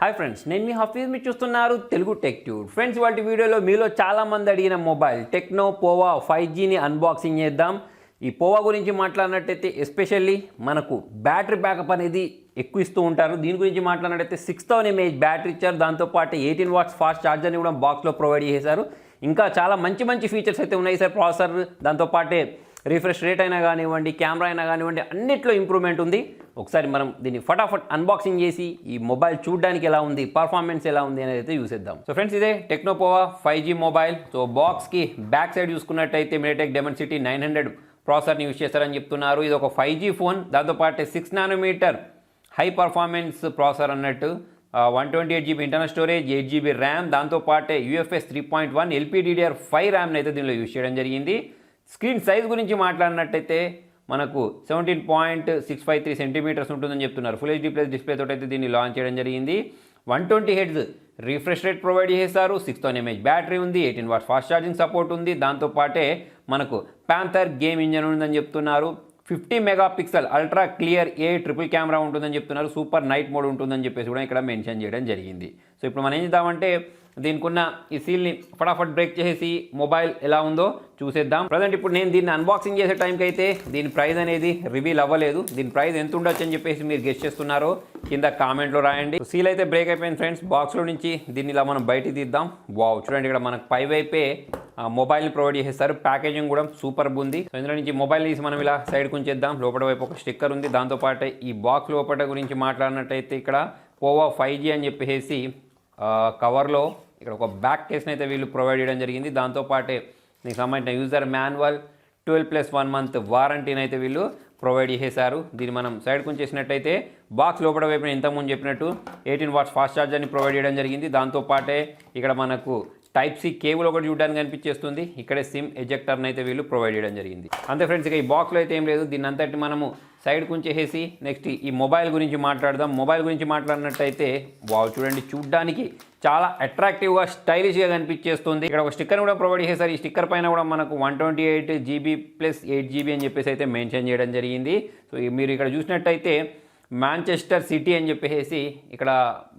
Hi friends, నేను మీ హఫీజ్. మీరు చూస్తున్నారు తెలుగు టెక్ ట్యూబ్. ఫ్రెండ్స్, వాటి వీడియోలో మీలో చాలామంది అడిగిన మొబైల్ టెక్నో పోవా 5Gని అన్బాక్సింగ్ చేద్దాం. ఈ పోవా గురించి మాట్లాడినట్టయితే ఎస్పెషల్లీ మనకు బ్యాటరీ బ్యాకప్ అనేది ఎక్కువ ఇస్తూ ఉంటారు. దీని గురించి మాట్లాడినట్టయితే 6000 mAh బ్యాటరీ ఇచ్చారు. దాంతోపాటు 18 watts ఫాస్ట్ ఛార్జర్ని కూడా బాక్స్లో ప్రొవైడ్ చేశారు. ఇంకా చాలా మంచి ఫీచర్స్ అయితే ఉన్నాయి సార్. ప్రాసెసర్, దాంతోపాటే రిఫ్రెష్ రేట్ అయినా కానివ్వండి, కెమెరా అయినా కానివ్వండి, అన్నిట్లో ఇంప్రూవ్మెంట్ ఉంది. ఒకసారి మనం దీన్ని ఫటాఫట్ అన్బాక్సింగ్ చేసి ఈ మొబైల్ చూడడానికి ఎలా ఉంది, పర్ఫార్మెన్స్ ఎలా ఉంది అనేది అయితే చూసేద్దాం. సో ఫ్రెండ్స్, ఇదే Tecno Pova 5G mobile. So బాక్స్కి బ్యాక్ సైడ్ చూసుకున్నట్టయితే మీడియాటెక్ డైమెన్సిటీ 900 ప్రాసెసర్ని యూజ్ చేస్తారని చెప్తున్నారు. ఇది ఒక 5G ఫోన్. దాంతోపాటు 6 nm హై పర్ఫార్మెన్స్ ప్రాసెసర్ అన్నట్టు. 128GB internal storage, 8GB RAM, దాంతోపాటే UFS 3.1 LPDDR5 ర్యామ్ని అయితే దీనిలో యూజ్ చేయడం జరిగింది. స్క్రీన్ సైజ్ గురించి మాట్లాడినట్టయితే మనకు 17.653 సెంటీమీటర్స్ ఉంటుందని చెప్తున్నారు. ఫుల్ HD ప్లస్ డిస్ప్లే తోటి అయితే దీన్ని లాంచ్ చేయడం జరిగింది. 120 Hz రిఫ్రెష్ రేట్ ప్రొవైడ్ చేశారు. 6000 mAh బ్యాటరీ ఉంది. 18 watts ఫాస్ట్ ఛార్జింగ్ సపోర్ట్ ఉంది. దాంతోపాటే మనకు ప్యాంథర్ గేమ్ ఇంజన్ ఉందని చెప్తున్నారు. 50 MP ultra clear triple camera ఉంటుందని చెప్తున్నారు. సూపర్ నైట్ మోడ్ ఉంటుందని చెప్పేసి కూడా ఇక్కడ మెన్షన్ చేయడం జరిగింది. సో ఇప్పుడు మనం ఏం చేద్దామంటే దీనికి ఉన్న ఈ సీల్ని ఫటాఫట్ బ్రేక్ చేసి మొబైల్ ఎలా ఉందో చూసేద్దాం. ప్రజెంట్ ఇప్పుడు నేను దీన్ని అన్బాక్సింగ్ చేసే టైంకి అయితే దీని ప్రైస్ అనేది రివీల్ అవ్వలేదు. దీని ప్రైస్ ఎంత ఉండొచ్చు అని చెప్పేసి మీరు గెస్ చేస్తున్నారో కింద కామెంట్లో రాయండి. సీల్ అయితే బ్రేక్ అయిపోయింది ఫ్రెండ్స్. బాక్స్లో నుంచి దీన్ని ఇలా మనం బయటికి తీద్దాం. వావ్, చూడండి, ఇక్కడ మనకు పై వైపే మొబైల్ని ప్రొవైడ్ చేసేస్తారు. ప్యాకేజింగ్ కూడా సూపర్ ఉంది. సో ఇందులో నుంచి మొబైల్ తీసి మనం ఇలా సైడ్ ఉంచేద్దాం. లోపల వైపు ఒక స్టిక్కర్ ఉంది. దాంతోపాటు ఈ బాక్స్ లోపల గురించి మాట్లాడినట్టయితే ఇక్కడ పోవా 5G అని చెప్పేసి కవర్లో ఇక్కడ ఒక బ్యాక్ కేస్ని అయితే వీళ్ళు ప్రొవైడ్ చేయడం జరిగింది. దాంతోపాటే దీనికి సంబంధించిన యూజర్ మాన్యువల్, 12+1 month వారంటీని అయితే వీళ్ళు ప్రొవైడ్ చేశారు. దీన్ని మనం సైడ్ కొంచేసినట్టయితే బాక్స్ లోపల వైపున ఇంతకుముందు చెప్పినట్టు 18 watts ఫాస్ట్ ఛార్జర్ని ప్రొవైడ్ చేయడం జరిగింది. దాంతోపాటే ఇక్కడ మనకు Type-C కేబుల్ ఒకటి చూడడానికి కనిపించేస్తుంది. ఇక్కడే సిమ్ ఎజెక్టర్ని అయితే వీళ్ళు ప్రొవైడ్ చేయడం జరిగింది. అంతే ఫ్రెండ్స్, ఇక ఈ బాక్స్లో అయితే ఏం లేదు. దీన్ని అంతటి మనము సైడ్ కొంచేసి నెక్స్ట్ ఈ మొబైల్ గురించి మాట్లాడదాం. మొబైల్ గురించి మాట్లాడినట్టయితే వావ్, చూడండి, చూడడానికి చాలా అట్రాక్టివ్గా స్టైలిష్గా కనిపించేస్తుంది. ఇక్కడ ఒక స్టిక్కర్ కూడా ప్రొవైడ్ చేశారు. ఈ స్టిక్కర్ పైన కూడా మనకు 128GB ప్లస్ 8GB అని చెప్పేసి అయితే మెన్షన్ చేయడం జరిగింది. సో మీరు ఇక్కడ చూసినట్టయితే మాంచెస్టర్ సిటీ అని చెప్పేసి ఇక్కడ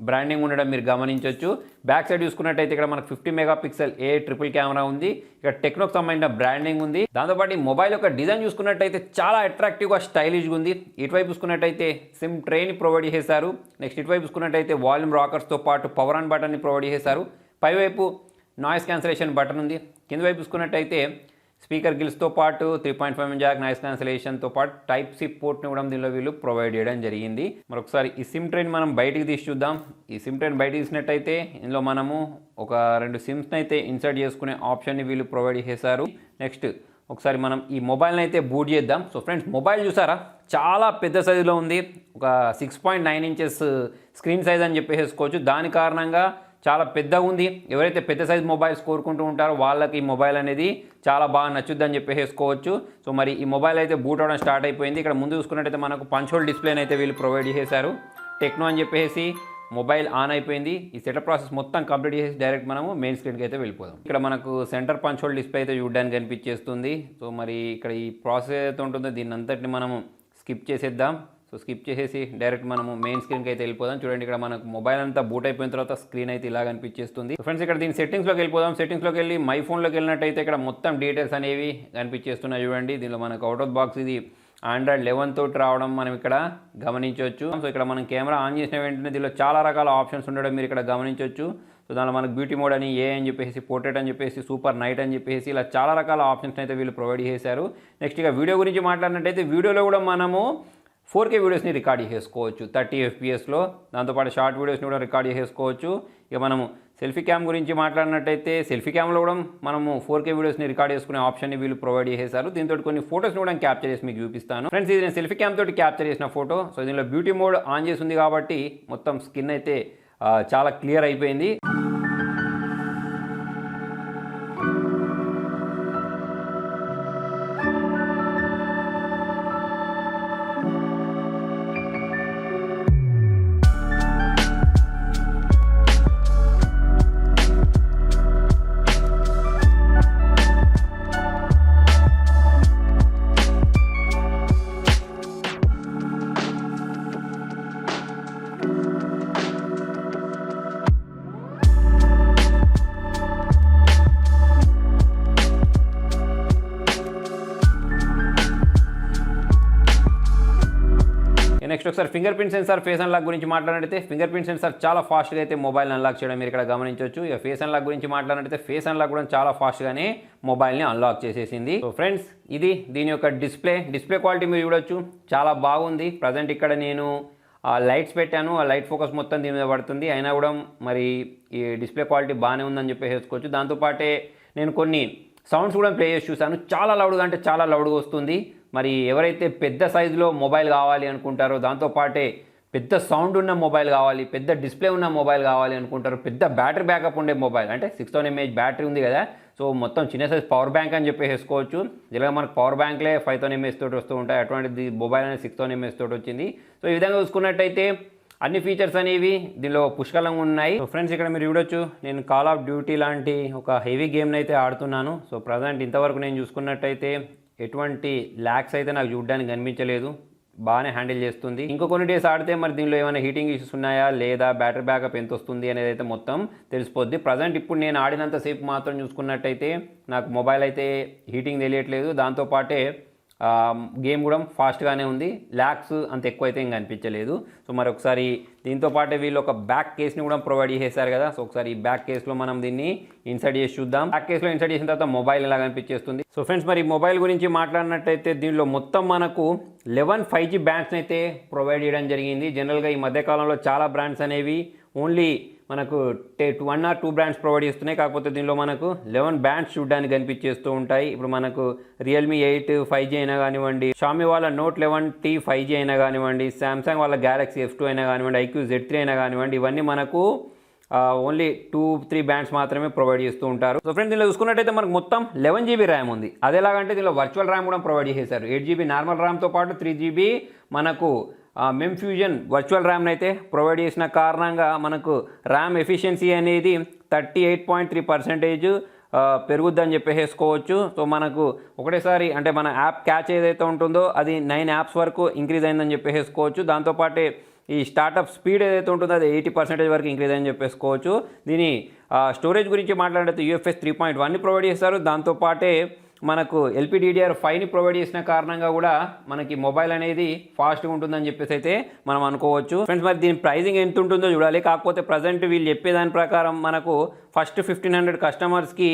బ్రాండింగ్ ఉండడం మీరు గమనించవచ్చు. బ్యాక్ సైడ్ చూసుకున్నట్టయితే ఇక్కడ మనకు 50 MP ట్రిపుల్ కెమెరా ఉంది. ఇక్కడ టెక్నోకి సంబంధించిన బ్రాండింగ్ ఉంది. దాంతోపాటు ఈ మొబైల్ యొక్క డిజైన్ చూసుకున్నట్టయితే చాలా అట్రాక్టివ్గా స్టైలిష్గా ఉంది. ఇటువైపు చూసుకున్నట్టయితే సిమ్ ట్రేని ప్రొవైడ్ చేశారు. నెక్స్ట్ ఇటువైపు చూసుకున్నట్టయితే వాల్యూమ్ రాకర్స్తో పాటు పవర్ ఆన్ బటన్ని ప్రొవైడ్ చేశారు. పైవైపు నాయిస్ క్యాన్సలేషన్ బటన్ ఉంది. కింద వైపు చూసుకున్నట్టయితే స్పీకర్ గిల్స్తో పాటు 3.5mm జాక్, నాయిస్ క్యాన్సలేషన్తో పాటు Type-C పోర్ట్ని కూడా దీనిలో వీళ్ళు ప్రొవైడ్ చేయడం జరిగింది. మరొకసారి ఈ సిమ్ ట్రైన్ మనం బయటికి తీసి చూద్దాం. ఈ సిమ్ ట్రైన్ బయట తీసినట్టయితే ఇందులో మనము ఒక 2 సిమ్స్ని అయితే ఇన్సర్ట్ చేసుకునే ఆప్షన్ని వీళ్ళు ప్రొవైడ్ చేశారు. నెక్స్ట్ ఒకసారి మనం ఈ మొబైల్ని అయితే బూట్ చేద్దాం. సో ఫ్రెండ్స్, మొబైల్ చూసారా, చాలా పెద్ద సైజులో ఉంది. ఒక 6.9 inches స్క్రీన్ సైజ్ అని చెప్పేసుకోవచ్చు. దాని కారణంగా చాలా పెద్దగా ఉంది. ఎవరైతే పెద్ద సైజ్ మొబైల్స్ కోరుకుంటూ ఉంటారో వాళ్ళకి ఈ మొబైల్ అనేది చాలా బాగా నచ్చుద్దని చెప్పేసుకోవచ్చు. సో మరి ఈ మొబైల్ అయితే బూట్ అవడం స్టార్ట్ అయిపోయింది. ఇక్కడ ముందు చూసుకున్నట్టయితే మనకు పంచ్ హోల్ డిస్ప్లేని అయితే వీళ్ళు ప్రొవైడ్ చేశారు. టెక్నో అని చెప్పేసి మొబైల్ ఆన్ అయిపోయింది. ఈ సెటప్ ప్రాసెస్ మొత్తం కంప్లీట్ చేసి డైరెక్ట్ మనము మెయిన్ స్క్రీన్కి అయితే వెళ్ళిపోదాం. ఇక్కడ మనకు సెంటర్ పంచ్ హోల్ డిస్ప్లే అయితే చూడడానికి కనిపించేస్తుంది. సో మరి ఇక్కడ ఈ ప్రాసెస్ అయితే ఉంటుందో దీన్ని అంతటిని మనము స్కిప్ చేసేద్దాం. సో స్కిప్ చేసేసి డైరెక్ట్ మనము మెయిన్ స్క్రీన్కి అయితే వెళ్ళిపోదాం. చూడండి, ఇక్కడ మనకు మొబైల్ అంతా బూట్ అయిపోయిన తర్వాత స్క్రీన్ అయితే ఇలా కనిపించేస్తుంది. ఫ్రెండ్స్, ఇక్కడ దీని సెట్టింగ్స్లోకి వెళ్ళిపోదాం. సెట్టింగ్స్లోకి వెళ్ళి మై ఫోన్లోకి వెళ్ళినట్టయితే ఇక్కడ మొత్తం డీటెయిల్స్ అనేవి కనిపించేస్తున్నాయి. చూడండి, దీనిలో మనకు అవుట్ ఆఫ్ బాక్స్ ఇది Android 11 తోటి రావడం మనం ఇక్కడ గమనించవచ్చు. సో ఇక్కడ మనం కెమెరా ఆన్ చేసిన వెంటనే దీనిలో చాలా రకాల ఆప్షన్స్ ఉండడం మీరు ఇక్కడ గమనించవచ్చు. సో దానిలో మనకు బ్యూటీ మోడ్ అని, అని చెప్పేసి, పోర్ట్రేట్ అని చెప్పేసి, సూపర్ నైట్ అని చెప్పేసి ఇలా చాలా రకాల ఆప్షన్స్ అయితే వీళ్ళు ప్రొవైడ్ చేశారు. నెక్స్ట్ ఇక వీడియో గురించి మాట్లాడినట్టయితే వీడియోలో కూడా మనము 4K వీడియోస్ని రికార్డ్ చేసుకోవచ్చు 30 FPSలో. దాంతోపాటు షార్ట్ వీడియోస్ని కూడా రికార్డ్ చేసుకోవచ్చు. ఇక మనము సెల్ఫీ క్యామ్ గురించి మాట్లాడినట్టయితే సెల్ఫీ క్యామ్లో కూడా మనము 4K వీడియోస్ని రికార్డ్ చేసుకునే ఆప్షన్ని వీళ్ళు ప్రొవైడ్ చేశారు. దీంతో కొన్ని ఫోటోస్ని కూడా క్యాప్చర్ చేసి మీకు చూపిస్తాను. ఫ్రెండ్స్, ఇది నేను సెల్ఫీ క్యామ్ తోటి క్యాప్చర్ చేసిన ఫోటో. సో దీనిలో బ్యూటీ మోడ్ ఆన్ చేసి ఉంది కాబట్టి మొత్తం స్కిన్ అయితే చాలా క్లియర్ అయిపోయింది. నెక్స్ట్ ఒకసారి finger print censor face unlock గురించి మాట్లాడితే ఫింగర్ ప్రింట్ సెన్సార్ చాలా ఫాస్ట్గా అయితే మొబైల్ని అన్లాక్ చేయడం మీరు ఇక్కడ గమనించవచ్చు. ఇక ఫేస్ అన్లాక్ గురించి మాట్లాడితే ఫేస్ అన్లాక్ కూడా చాలా ఫాస్ట్గానే మొబైల్ని అన్లాక్ చేసేసింది. సో ఫ్రెండ్స్, ఇది దీని యొక్క డిస్ప్లే క్వాలిటీ మీరు చూడొచ్చు, చాలా బాగుంది. ప్రజెంట్ ఇక్కడ నేను లైట్స్ పెట్టాను, ఆ లైట్ ఫోకస్ మొత్తం దీని మీద పడుతుంది. అయినా కూడా మరి ఈ డిస్ప్లే క్వాలిటీ బాగానే ఉందని చెప్పేసి వేసుకోవచ్చు. దాంతోపాటే నేను కొన్ని సౌండ్స్ కూడా ప్లే చేసి చూసాను, చాలా లౌడ్గా అంటే చాలా లౌడ్గా వస్తుంది. మరి ఎవరైతే పెద్ద సైజులో మొబైల్ కావాలి అనుకుంటారో, దాంతోపాటే పెద్ద సౌండ్ ఉన్న మొబైల్ కావాలి, పెద్ద డిస్ప్లే ఉన్న మొబైల్ కావాలి అనుకుంటారు, పెద్ద బ్యాటరీ బ్యాకప్ ఉండే మొబైల్ అంటే 6000 mAh బ్యాటరీ ఉంది కదా, సో మొత్తం చిన్న సైజ్ పవర్ బ్యాంక్ అని చెప్పి వేసుకోవచ్చు. ఇలా మనకు పవర్ బ్యాంక్లే 5000 mAh తోటి వస్తూ ఉంటాయి, అటువంటిది మొబైల్ అనేది 6000 mAh తోటి వచ్చింది. సో ఈ విధంగా చూసుకున్నట్టయితే అన్ని ఫీచర్స్ అనేవి దీనిలో పుష్కలంగా ఉన్నాయి. సో ఫ్రెండ్స్, ఇక్కడ మీరు చూడొచ్చు, నేను కాల్ ఆఫ్ డ్యూటీ లాంటి ఒక హెవీ గేమ్ని అయితే ఆడుతున్నాను. సో ప్రజెంట్ ఇంతవరకు నేను చూసుకున్నట్టయితే ఎటువంటి ల్యాక్స్ అయితే నాకు చూడడానికి కనిపించలేదు, బాగానే హ్యాండిల్ చేస్తుంది. ఇంకో కొన్ని డేస్ ఆడితే మరి దీనిలో ఏమైనా హీటింగ్ ఇష్యూస్ ఉన్నాయా లేదా, బ్యాటరీ బ్యాకప్ ఎంత వస్తుంది అనేది అయితే మొత్తం తెలిసిపోద్ది. ప్రజెంట్ ఇప్పుడు నేను ఆడినంతసేపు మాత్రం చూసుకున్నట్టయితే నాకు మొబైల్ అయితే హీటింగ్ తెలియట్లేదు, దాంతోపాటే గేమ్ కూడా ఫాస్ట్గానే ఉంది, ల్యాక్స్ అంత ఎక్కువ అయితే ఇంకా అనిపించలేదు. సో మరి ఒకసారి దీంతో పాటే వీళ్ళు ఒక బ్యాక్ కేస్ని కూడా ప్రొవైడ్ చేశారు కదా, సో ఒకసారి ఈ బ్యాక్ కేస్లో మనం దీన్ని ఇన్సర్ట్ చేసి చూద్దాం. బ్యాక్ కేస్లో ఇన్సర్ట్ చేసిన తర్వాత మొబైల్ ఎలా కనిపించేస్తుంది. సో ఫ్రెండ్స్, మరి మొబైల్ గురించి మాట్లాడినట్టయితే దీనిలో మొత్తం మనకు 11 5G బ్యాండ్స్ని అయితే ప్రొవైడ్ చేయడం జరిగింది. జనరల్గా ఈ మధ్యకాలంలో చాలా బ్రాండ్స్ అనేవి ఓన్లీ మనకు 1 or 2 బ్రాండ్స్ ప్రొవైడ్ చేస్తున్నాయి, కాకపోతే దీనిలో మనకు 11 బ్యాండ్స్ చూడడానికి కనిపించేస్తూ ఉంటాయి. ఇప్పుడు మనకు రియల్మీ 8 5G అయినా కానివ్వండి, షామీ వాళ్ళ నోట్ 11T 5G అయినా కానివ్వండి, సామ్సంగ్ వాళ్ళ గ్యాలక్సీ F2 అయినా కానివ్వండి, IQ Z3 అయినా కానివ్వండి, ఇవన్నీ మనకు ఓన్లీ 2-3 బ్యాండ్స్ మాత్రమే ప్రొవైడ్ చేస్తూ ఉంటారు. సో ఫ్రెండ్స్, దీనిలో చూసుకున్నట్టయితే మనకు మొత్తం 11 GB ర్యామ్ ఉంది. అదేలాగంటే దీనిలో వర్చువల్ ర్యామ్ కూడా ప్రొవైడ్ చేశారు. 8 GB నార్మల్ ర్యామ్తో పాటు 3 GB మనకు మెమ్ ఫ్యూజన్ వర్చువల్ ర్యామ్ని అయితే ప్రొవైడ్ చేసిన కారణంగా మనకు ర్యామ్ ఎఫిషియన్సీ అనేది 38.3% పెరుగుద్దని చెప్పేసుకోవచ్చు. సో మనకు ఒకటేసారి అంటే మన యాప్ క్యాచ్ ఏదైతే ఉంటుందో అది 9 యాప్స్ వరకు ఇంక్రీజ్ అయిందని చెప్పేసుకోవచ్చు. దాంతోపాటే ఈ స్టార్టప్ స్పీడ్ ఏదైతే ఉంటుందో అది 80% వరకు ఇంక్రీజ్ అని చెప్పేసుకోవచ్చు. దీని స్టోరేజ్ గురించి మాట్లాడితే UFS 3.1ని ప్రొవైడ్ చేస్తారు. దాంతోపాటే మనకు LPDDR5ని ప్రొవైడ్ చేసిన కారణంగా కూడా మనకి మొబైల్ అనేది ఫాస్ట్గా ఉంటుందని చెప్పేసి అయితే మనం అనుకోవచ్చు. ఫ్రెండ్స్, మరి దీని ప్రైజింగ్ ఎంత ఉంటుందో చూడాలి. కాకపోతే ప్రజెంట్ వీళ్ళు చెప్పేదాని ప్రకారం మనకు ఫస్ట్ 1500 కస్టమర్స్కి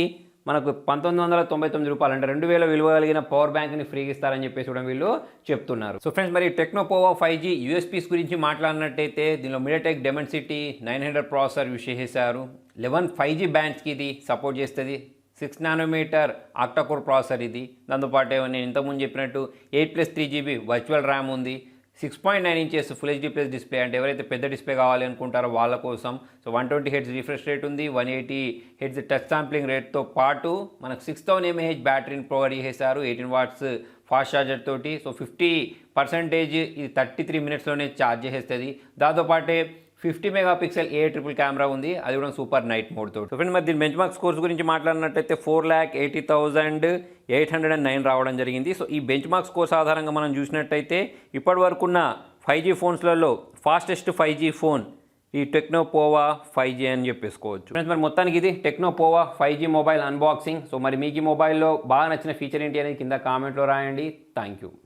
మనకు 1999 రూపాయలు అంటే 2000 విలువ కలిగిన పవర్ బ్యాంక్ని ఫ్రీగా ఇస్తారని చెప్పేసి కూడా వీళ్ళు చెప్తున్నారు. సో ఫ్రెండ్స్, మరి టెక్నో పోవా 5G USPs గురించి మాట్లాడినట్టయితే దీనిలో మీడియాటెక్ డెమెన్సిటీ 900 ప్రాసెసర్ యూస్ చేశారు. 11 5G బ్యాండ్స్కి ఇది సపోర్ట్ చేస్తుంది. 6 nanometer ఆక్టాకోర్ ప్రాసెసర్ ఇది. దాంతోపాటు నేను ఇంతకుముందు చెప్పినట్టు 8+3 GB వర్చువల్ ర్యామ్ ఉంది. 6.9 inches full HD plus display, అంటే ఎవరైతే పెద్ద డిస్ప్లే కావాలి అనుకుంటారో వాళ్ళ కోసం. సో 120 Hz రిఫ్రెష్ రేట్ ఉంది, 180 Hz టచ్ శాంప్లింగ్ రేట్తో పాటు మనకు 6000 mAh బ్యాటరీని ప్రొవైడ్ చేశారు 18 watts ఫాస్ట్ ఛార్జర్ తోటి. సో 50% ఇది 33 minutesలోనే ఛార్జ్ చేసేస్తుంది. దాంతోపాటే 50 మెగాపిక్సెల్ ఏ ట్రిపుల్ కెమెరా ఉంది, అది కూడా సూపర్ నైట్ మోడ్ తోటి. ఫ్రెండ్, మరి దీని బెంచ్ మార్క్ స్కోర్స్ గురించి మాట్లాడినట్టయితే 4,80,809 రావడం జరిగింది. సో ఈ బెంచ్ మార్క్ స్కోర్స్ ఆధారంగా మనం చూసినట్టయితే ఇప్పటి వరకు ఉన్న 5G ఫోన్స్లలో ఫాస్టెస్ట్ 5G ఫోన్ ఈ టెక్నో పోవా 5G అని చెప్పేసుకోవచ్చు. ఫ్రెండ్స్, మరి మొత్తానికి ఇది techno Pova 5G mobile unboxing. So మరి మీకు ఈ మొబైల్లో బాగా నచ్చిన ఫీచర్ ఏంటి అనేది కింద కామెంట్లో రాయండి. Thank you.